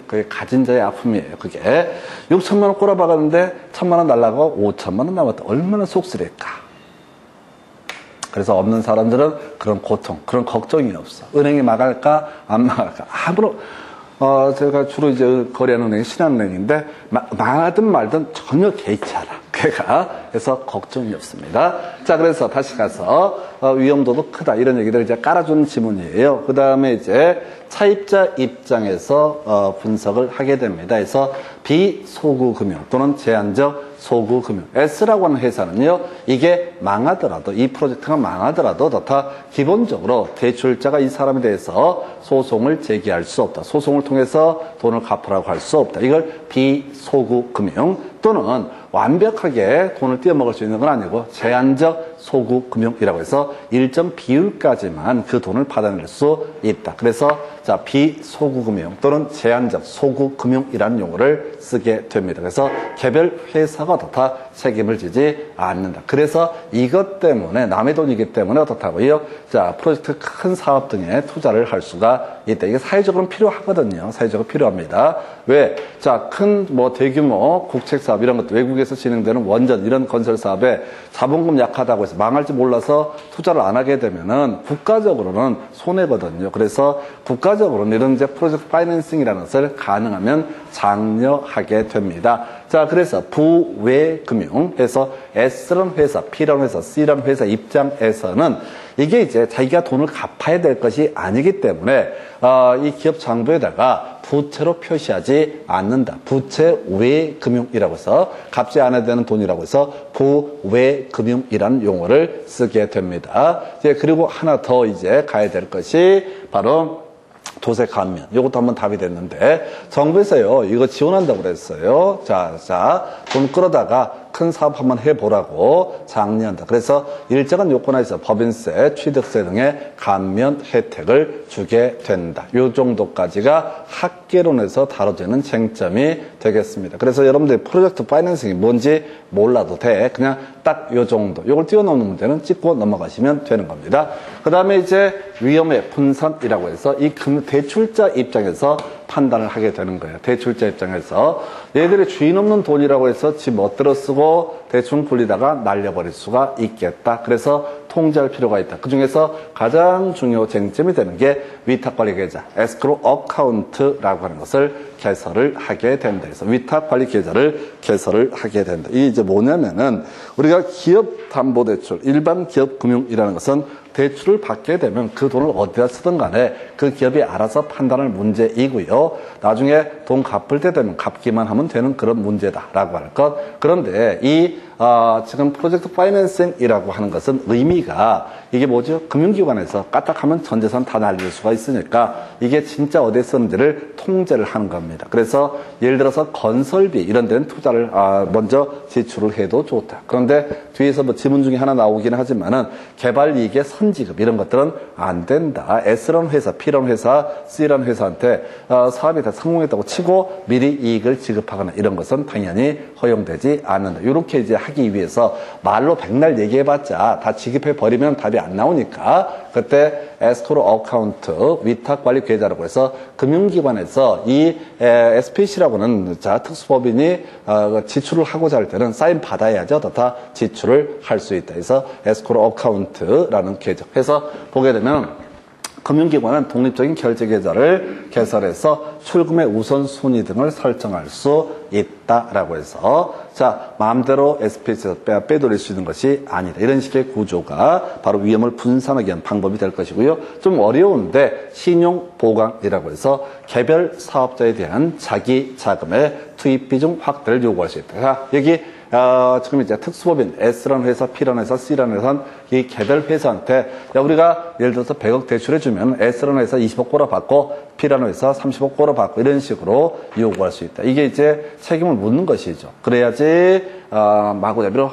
그게 가진 자의 아픔이에요. 그게 6천만 원 꼬라박았는데 1,000만 원 날라가고 5천만 원 남았다. 얼마나 속쓰릴까. 그래서 없는 사람들은 그런 고통, 그런 걱정이 없어. 은행이 망할까 안 망할까 아무런 제가 주로 이제 거래하는 은행이 신한은행인데 망하든 말든 전혀 개의치 않아. 걔가 그래서 걱정이 없습니다. 자, 그래서 다시 가서 위험도도 크다 이런 얘기를 이제 깔아준 지문이에요. 그 다음에 이제 차입자 입장에서 분석을 하게 됩니다. 그래서 비소구금융 또는 제한적 소구금융 S라고 하는 회사는요. 이게 망하더라도 이 프로젝트가 망하더라도 다 기본적으로 대출자가 이 사람에 대해서 소송을 제기할 수 없다. 소송을 통해서 돈을 갚으라고 할 수 없다. 이걸 비소구금융 또는 완벽하게 돈을 떼어먹을 수 있는 건 아니고 제한적 소구금융이라고 해서 일정 비율까지만 그 돈을 받아낼 수 있다. 그래서 자 비소구금융 또는 제한적 소구금융이라는 용어를 쓰게 됩니다. 그래서 개별 회사가 다 책임을 지지 않는다. 그래서 이것 때문에 남의 돈이기 때문에 어떻다고요? 자 프로젝트 큰 사업 등에 투자를 할 수가 있다. 이게 사회적으로 필요하거든요. 사회적으로 필요합니다. 왜? 자 큰 뭐 대규모 국책 사업 이런 것도 외국에서 진행되는 원전 이런 건설 사업에 자본금 약하다고 해서 망할지 몰라서 투자를 안 하게 되면은 국가적으로는 손해거든요. 그래서 국가적으로는 이런 이제 프로젝트 파이낸싱이라는 것을 가능하면 장려하게 됩니다. 자, 그래서 부외금융에서 S라는 회사, P라는 회사, C라는 회사 입장에서는 이게 이제 자기가 돈을 갚아야 될 것이 아니기 때문에 이 기업 장부에다가 부채로 표시하지 않는다. 부채 외금융이라고 해서 갚지 않아야 되는 돈이라고 해서 부외금융이라는 용어를 쓰게 됩니다. 이제 그리고 하나 더 이제 가야 될 것이 바로 도세 감면. 이것도 한번 답이 됐는데 정부에서요 이거 지원한다고 그랬어요. 자, 돈 끌어다가 큰 사업 한번 해보라고 장려한다. 그래서 일정한 요건하에서 법인세, 취득세 등의 감면 혜택을 주게 된다. 요 정도까지가 학계론에서 다뤄지는 쟁점이 되겠습니다. 그래서 여러분들이 프로젝트 파이낸싱이 뭔지 몰라도 돼. 그냥 딱 요 정도. 요걸 뛰어넘는 문제는 찍고 넘어가시면 되는 겁니다. 그 다음에 이제 위험의 분산이라고 해서 이 대출자 입장에서 판단을 하게 되는 거예요. 대출자 입장에서. 얘들이 주인 없는 돈이라고 해서 집 멋대로 쓰고 대충 굴리다가 날려버릴 수가 있겠다. 그래서 통제할 필요가 있다. 그 중에서 가장 중요 쟁점이 되는 게 위탁관리계좌, 에스크로 어카운트라고 하는 것을 개설을 하게 된다. 그래서 위탁관리계좌를 개설을 하게 된다. 이게 이제 뭐냐면은 우리가 기업담보대출, 일반 기업금융이라는 것은 대출을 받게 되면 그 돈을 어디다 쓰든 간에 그 기업이 알아서 판단할 문제이고요. 나중에 돈 갚을 때 되면 갚기만 하면 되는 그런 문제다라고 할 것. 그런데 이 지금 프로젝트 파이낸싱이라고 하는 것은 의미가 이게 뭐죠? 금융기관에서 까딱하면 전 재산 다 날릴 수가 있으니까 이게 진짜 어디에 쓰는지를 통제를 하는 겁니다. 그래서 예를 들어서 건설비 이런 데는 투자를 먼저 지출을 해도 좋다. 그런데 뒤에서 뭐 지문 중에 하나 나오기는 하지만은 개발 이익의 선지급 이런 것들은 안 된다. S라는 회사, P라는 회사, C라는 회사한테 사업이 다 성공했다고 치고 미리 이익을 지급하거나 이런 것은 당연히 허용되지 않는다. 이렇게 이제 하기 위해서 말로 백날 얘기해봤자 다 지급해버리면 답이 안 나오니까 그때 에스크로 어카운트 위탁관리 계좌라고 해서 금융기관에서 이 SPC라고는 특수법인이 지출을 하고자 할 때는 사인 받아야죠. 다 지출을 할 수 있다. 그래서 에스크로 어카운트라는 계좌. 해서 보게 되면 금융기관은 독립적인 결제계좌를 개설해서 출금의 우선순위 등을 설정할 수 있다라고 해서 자 마음대로 SPC에서 빼돌릴 수 있는 것이 아니다. 이런 식의 구조가 바로 위험을 분산하기 위한 방법이 될 것이고요. 좀 어려운데 신용보강이라고 해서 개별 사업자에 대한 자기 자금의 투입 비중 확대를 요구할 수 있다. 자, 여기 지금 이제 특수법인 S라는 회사, P라는 회사, C라는 회사는 이 개별 회사한테 우리가 예를 들어서 100억 대출해주면 S라는 회사 20억 꼬라받고 P라는 회사 30억 꼬라받고 이런 식으로 요구할 수 있다. 이게 이제 책임을 묻는 것이죠. 그래야지 마구잡이로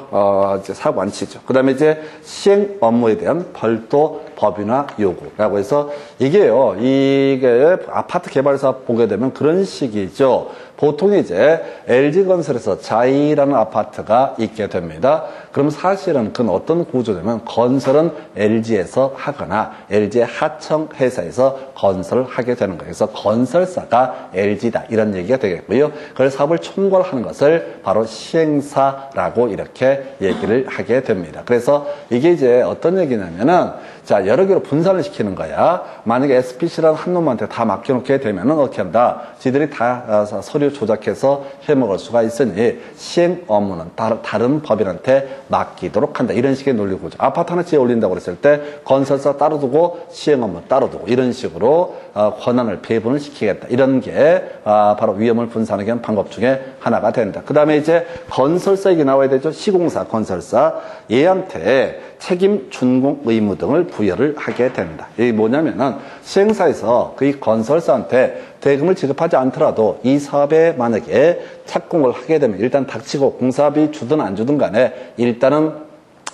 이제 사업 완치죠. 그 다음에 이제 시행 업무에 대한 별도 법인화 요구라고 해서 이게요. 이게 아파트 개발 사업 보게 되면 그런 식이죠. 보통 이제 LG건설에서 자이라는 아파트가 있게 됩니다. 그럼 사실은 그건 어떤 구조냐면 건설은 LG에서 하거나 LG의 하청 회사에서 건설을 하게 되는 거예요. 그래서 건설사가 LG다 이런 얘기가 되겠고요. 그걸 사업을 총괄하는 것을 바로 시행사라고 이렇게 얘기를 하게 됩니다. 그래서 이게 이제 어떤 얘기냐면은 자 여러 개로 분산을 시키는 거야. 만약에 SPC라는 한 놈한테 다 맡겨놓게 되면은 어떻게 한다? 지들이 다 서류 조작해서 해먹을 수가 있으니 시행 업무는 다른 법인한테 맡기도록 한다. 이런 식의 논리 구조. 아파트 하나 지어 올린다고 그랬을 때 건설사 따로 두고 시행 업무 따로 두고 이런 식으로 권한을 배분을 시키겠다. 이런 게 바로 위험을 분산하기 위한 방법 중에 하나가 된다. 그 다음에 이제 건설사 얘기 나와야 되죠. 시공사, 건설사. 얘한테 책임 준공 의무 등을 부여를 하게 된다. 이게 뭐냐면은 시행사에서 그 건설사한테 대금을 지급하지 않더라도 이 사업에 만약에 착공을 하게 되면 일단 닥치고 공사비 주든 안 주든 간에 일단은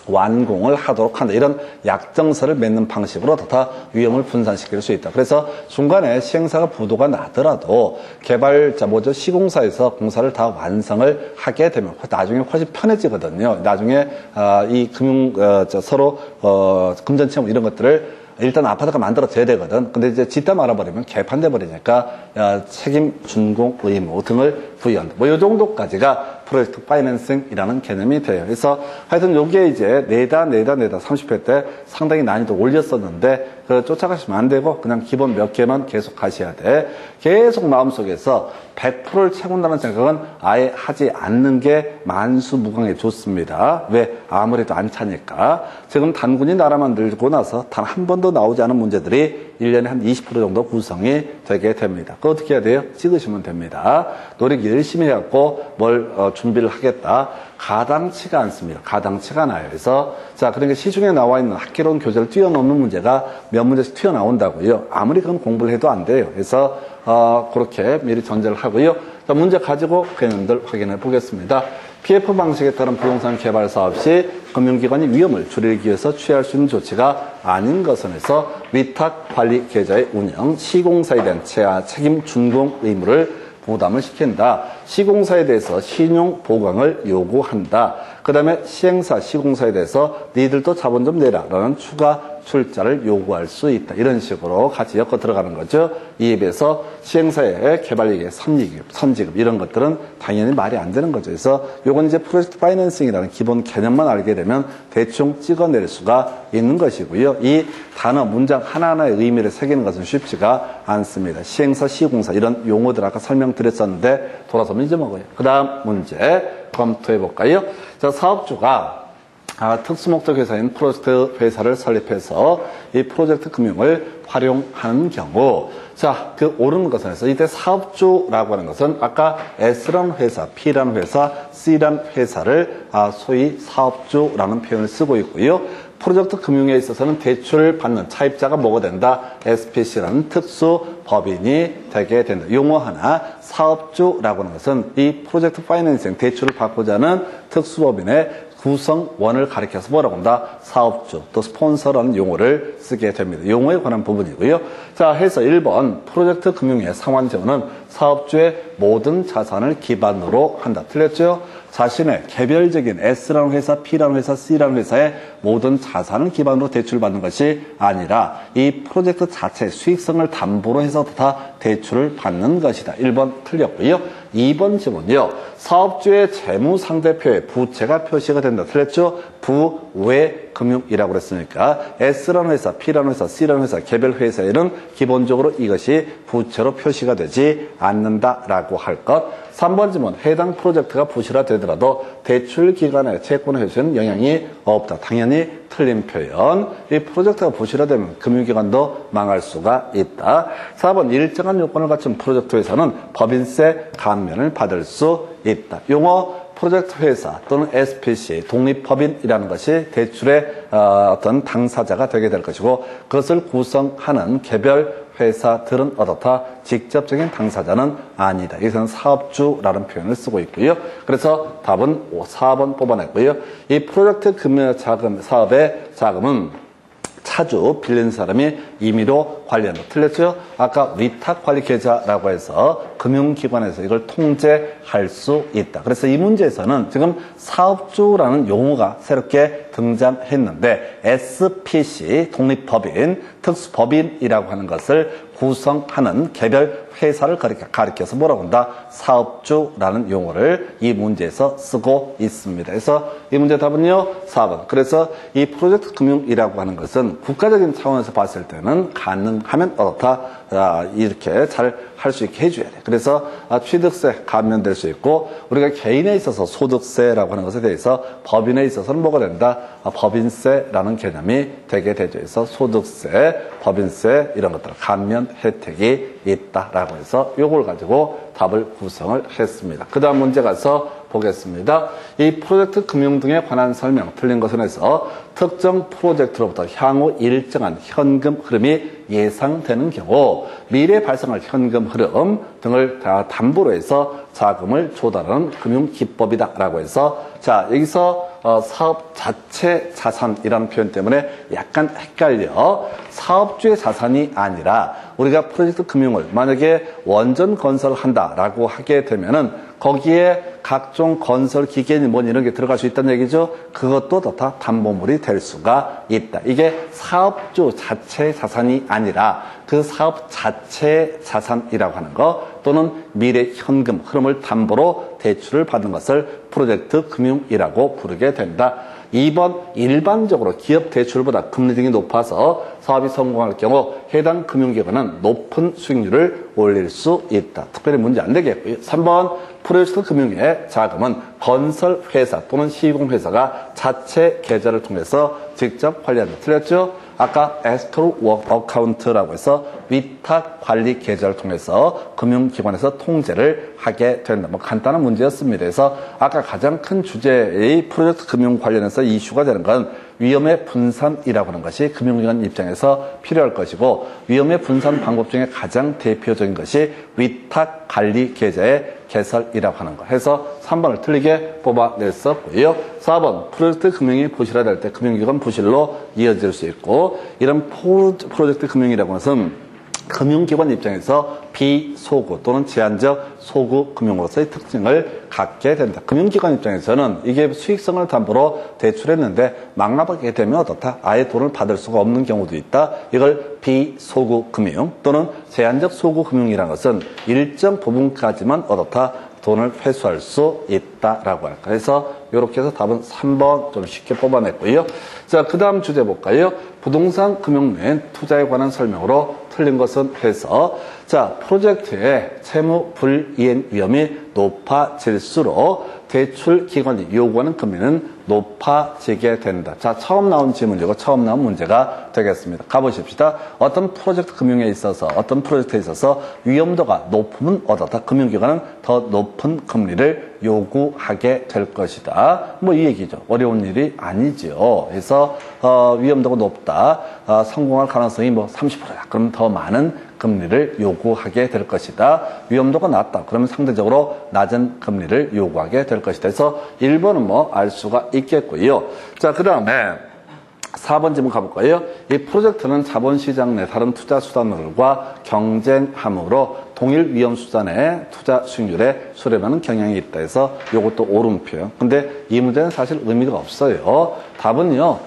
완공을 하도록 한다. 이런 약정서를 맺는 방식으로 다 위험을 분산시킬 수 있다. 그래서 중간에 시행사가 부도가 나더라도 개발자 시공사에서 공사를 다 완성을 하게 되면 나중에 훨씬 편해지거든요. 나중에 이 서로 금전채무 이런 것들을 일단 아파트가 만들어져야 되거든. 근데 이제 짓다 말아버리면 개판돼 버리니까 책임 준공 의무 등을 부여한다. 이 정도까지가 프로젝트 파이낸싱이라는 개념이 돼요. 그래서 하여튼 요게 이제 내다 30회 때 상당히 난이도 올렸었는데 쫓아가시면 안 되고 그냥 기본 몇 개만 계속 가셔야 돼. 계속 마음속에서 100%를 채운다는 생각은 아예 하지 않는 게 만수무강에 좋습니다. 왜? 아무래도 안 차니까. 지금 단군이 나라 만들고 나서 단 한 번도 나오지 않은 문제들이 1년에 한 20% 정도 구성이 되게 됩니다. 그거 어떻게 해야 돼요? 찍으시면 됩니다. 노력 열심히 해갖고 뭘 준비를 하겠다. 가당치가 않습니다. 가당치가 않아요. 그래서 그러니까 시중에 나와 있는 학계론 교재를 뛰어넘는 문제가 몇 문제씩 튀어나온다고요. 아무리 그건 공부를 해도 안 돼요. 그래서 그렇게 미리 전제를 하고요. 문제 가지고 개념들 확인해 보겠습니다. PF 방식에 따른 부동산 개발 사업 시 금융기관이 위험을 줄이기 위해서 취할 수 있는 조치가 아닌 것은 해서 위탁관리 계좌의 운영, 시공사에 대한 책임 준공 의무를 부담을 시킨다. 시공사에 대해서 신용 보강을 요구한다. 그 다음에 시행사, 시공사에 대해서 니들도 자본 좀 내라 라는 추가 출자를 요구할 수 있다. 이런 식으로 같이 엮어 들어가는 거죠. 이에 비해서 시행사의 개발이익의 선지급 이런 것들은 당연히 말이 안 되는 거죠. 그래서 요건 이제 프로젝트 파이낸싱이라는 기본 개념만 알게 되면 대충 찍어낼 수가 있는 것이고요. 이 단어 문장 하나하나의 의미를 새기는 것은 쉽지가 않습니다. 시행사, 시공사 이런 용어들 아까 설명드렸었는데 돌아서면 잊어먹어요. 그 다음 문제 검토해 볼까요? 자, 사업주가 특수목적 회사인 프로젝트 회사를 설립해서 이 프로젝트 금융을 활용하는 경우, 자, 그 오르는 것은 해서 이때 사업주라고 하는 것은 아까 S라는 회사, P라는 회사, C라는 회사를 소위 사업주라는 표현을 쓰고 있고요. 프로젝트 금융에 있어서는 대출을 받는 차입자가 뭐가 된다? SPC라는 특수 법인이 되게 된다. 용어 하나, 사업주라고 하는 것은 이 프로젝트 파이낸싱, 대출을 받고자 하는 특수법인의 구성원을 가리켜서 뭐라고 한다? 사업주, 또 스폰서라는 용어를 쓰게 됩니다. 용어에 관한 부분이고요. 자, 해서 1번 프로젝트 금융의 상환제도는 사업주의 모든 자산을 기반으로 한다. 틀렸죠? 자신의 개별적인 S라는 회사, P라는 회사, C라는 회사의 모든 자산을 기반으로 대출받는 것이 아니라 이 프로젝트 자체의 수익성을 담보로 해서 다 대출을 받는 것이다. 1번 틀렸고요. 2번 질문요. 사업주의 재무상대표에 부채가 표시가 된다. 틀렸죠? 부외금융이라고 그랬으니까 S라는 회사, P라는 회사, C라는 회사, 개별 회사에는 기본적으로 이것이 부채로 표시가 되지 않는다라고 할 것. 3번 질문. 해당 프로젝트가 부실화되더라도 대출 기간에 채권 회수에는 영향이 없다. 당연히 틀린 표현. 이 프로젝트가 부실화되면 금융기관도 망할 수가 있다. 4번. 일정한 요건을 갖춘 프로젝트 회사는 법인세 감면을 받을 수 있다. 용어 프로젝트 회사 또는 SPC, 독립법인이라는 것이 대출의 어떤 당사자가 되게 될 것이고 그것을 구성하는 개별 회사들은 어떻다? 직접적인 당사자는 아니다. 여기서는 사업주라는 표현을 쓰고 있고요. 그래서 답은 4번 뽑아냈고요. 이 프로젝트 금융 자금 사업의 자금은 차주, 빌린 사람이 임의로 관리한다. 틀렸죠? 아까 위탁관리 계좌라고 해서 금융기관에서 이걸 통제할 수 있다. 그래서 이 문제에서는 지금 사업주라는 용어가 새롭게 등장했는데 SPC, 독립법인, 특수법인이라고 하는 것을 구성하는 개별 회사를 가리켜서 뭐라고 한다? 사업주라는 용어를 이 문제에서 쓰고 있습니다. 그래서 이 문제 답은요, 4번. 그래서 이 프로젝트 금융이라고 하는 것은 국가적인 차원에서 봤을 때는 가능하면 어떻다? 이렇게 잘 할 수 있게 해줘야 돼. 그래서 취득세 감면될 수 있고 우리가 개인에 있어서 소득세라고 하는 것에 대해서 법인에 있어서는 뭐가 된다? 법인세라는 개념이 되게 되죠. 그래서 소득세, 법인세 이런 것들 감면 혜택이 있다라고 해서 요걸 가지고 답을 구성을 했습니다. 그 다음 문제 가서 보겠습니다. 이 프로젝트 금융 등에 관한 설명 틀린 것은 해서 특정 프로젝트로부터 향후 일정한 현금 흐름이 예상되는 경우 미래 발생할 현금 흐름 등을 다 담보로 해서 자금을 조달하는 금융 기법이다라고 해서 자 여기서 사업 자체 자산이라는 표현 때문에 약간 헷갈려. 사업주의 자산이 아니라 우리가 프로젝트 금융을 만약에 원전 건설을 한다라고 하게 되면은 거기에 각종 건설 기계니 뭐니 이런 게 들어갈 수 있다는 얘기죠. 그것도 다 담보물이 될 수가 있다. 이게 사업주 자체의 자산이 아니라 그 사업 자체의 자산이라고 하는 거 또는 미래 현금 흐름을 담보로 대출을 받는 것을 프로젝트 금융이라고 부르게 된다. 2번 일반적으로 기업 대출보다 금리 등이 높아서 사업이 성공할 경우 해당 금융기관은 높은 수익률을 올릴 수 있다. 특별히 문제 안 되겠고요. 3번 프로젝트 금융의 자금은 건설회사 또는 시공회사가 자체 계좌를 통해서 직접 관리한다. 틀렸죠? 아까 escrow account라고 해서 위탁 관리 계좌를 통해서 금융기관에서 통제를 하게 된다. 뭐 간단한 문제였습니다. 그래서 아까 가장 큰 주제의 프로젝트 금융 관련해서 이슈가 되는 건 위험의 분산이라고 하는 것이 금융기관 입장에서 필요할 것이고 위험의 분산 방법 중에 가장 대표적인 것이 위탁 관리 계좌의 개설이라고 하는 거 해서 3번을 틀리게 뽑아냈었고요. 4번 프로젝트 금융이 부실화될 때 금융기관 부실로 이어질 수 있고 이런 프로젝트 금융이라고 하는 것은 금융기관 입장에서 비소구 또는 제한적 소구 금융으로서의 특징을 갖게 된다. 금융기관 입장에서는 이게 수익성을 담보로 대출했는데 망가게 되면 어떻다? 아예 돈을 받을 수가 없는 경우도 있다. 이걸 비소구 금융 또는 제한적 소구 금융이라는 것은 일정 부분까지만 어떻다? 돈을 회수할 수 있다라고 할까. 그래서 이렇게 해서 답은 3번 좀 쉽게 뽑아냈고요. 자, 그 다음 주제 볼까요? 부동산 금융 및 투자에 관한 설명으로 틀린 것은 해서 자, 프로젝트의 채무 불이행 위험이 높아질수록 대출 기관이 요구하는 금리는 높아지게 된다. 자, 처음 나온 질문이고 처음 나온 문제가 되겠습니다. 가보십시다. 어떤 프로젝트에 있어서 위험도가 높으면 어떻다? 금융기관은 더 높은 금리를 요구하게 될 것이다. 뭐 이 얘기죠. 어려운 일이 아니죠. 그래서 위험도가 높다. 성공할 가능성이 뭐 30%다. 그럼 더 많은 금리를 요구하게 될 것이다. 위험도가 낮다. 그러면 상대적으로 낮은 금리를 요구하게 될 것이다. 그래서 1번은 뭐 알 수가 있겠고요. 자, 그 다음에 4번 질문 가볼까요? 이 프로젝트는 자본시장 내 다른 투자 수단들과 경쟁함으로 동일 위험 수단의 투자 수익률에 수렴하는 경향이 있다 해서 이것도 오름표요. 근데 이 문제는 사실 의미가 없어요. 답은요,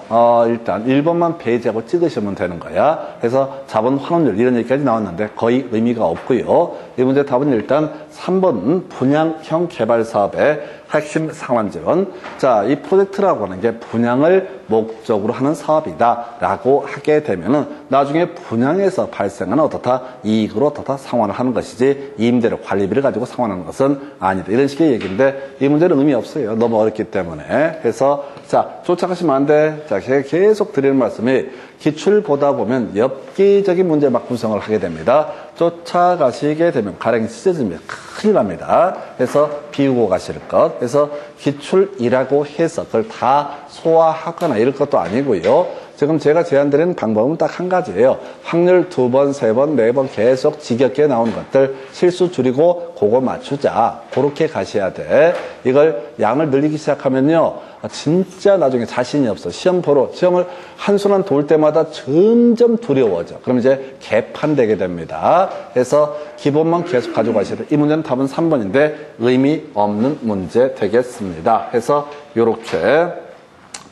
일단 1번만 배제하고 찍으시면 되는 거야. 그래서 자본 환원율 이런 얘기까지 나왔는데 거의 의미가 없고요. 이 문제 답은 일단 3번 분양형 개발 사업의 핵심 상환지원. 자, 이 프로젝트라고 하는 게 분양을 목적으로 하는 사업이다라고 하게 되면은 나중에 분양에서 발생하는 어떻다 이익으로 어떻다 상환을 하는 것이지 임대료 관리비를 가지고 상환하는 것은 아니다. 이런 식의 얘기인데 이 문제는 의미 없어요. 너무 어렵기 때문에. 그래서 자, 쫓아가시면 안 돼. 자, 제가 계속 드리는 말씀이 기출 보다 보면 엽기적인 문제 막 구성을 하게 됩니다. 쫓아가시게 되면 가랭이 찢어집니다. 큰일 납니다. 그래서 비우고 가실 것. 그래서 기출이라고 해서 그걸 다 소화하거나 이럴 것도 아니고요. 지금 제가 제안드리는 방법은 딱 한 가지예요. 확률 2번, 3번, 4번 계속 지겹게 나오는 것들 실수 줄이고 그거 맞추자. 그렇게 가셔야 돼. 이걸 양을 늘리기 시작하면요. 진짜 나중에 자신이 없어. 시험을 한순간 돌 때마다 점점 두려워져. 그럼 이제 개판되게 됩니다. 그래서 기본만 계속 가지고 가셔야 돼. 이 문제는 답은 3번인데 의미 없는 문제 되겠습니다. 그래서 이렇게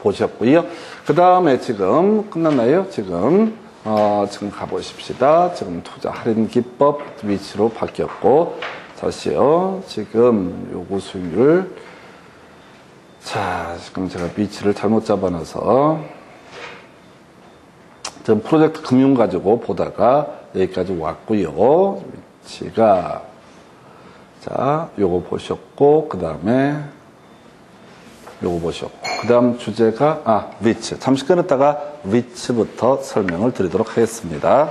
보셨고요. 그 다음에 지금 끝났나요? 지금 가보십시다. 지금 투자 할인 기법 위치로 바뀌었고, 다시요. 지금 요구 수익률. 자, 지금 제가 위치를 잘못 잡아놔서 지금 프로젝트 금융 가지고 보다가 여기까지 왔고요. 위치가 자, 요거 보셨고, 그 다음에 요거 보셨고, 그 다음 주제가 위치. 잠시 끊었다가 위치부터 설명을 드리도록 하겠습니다.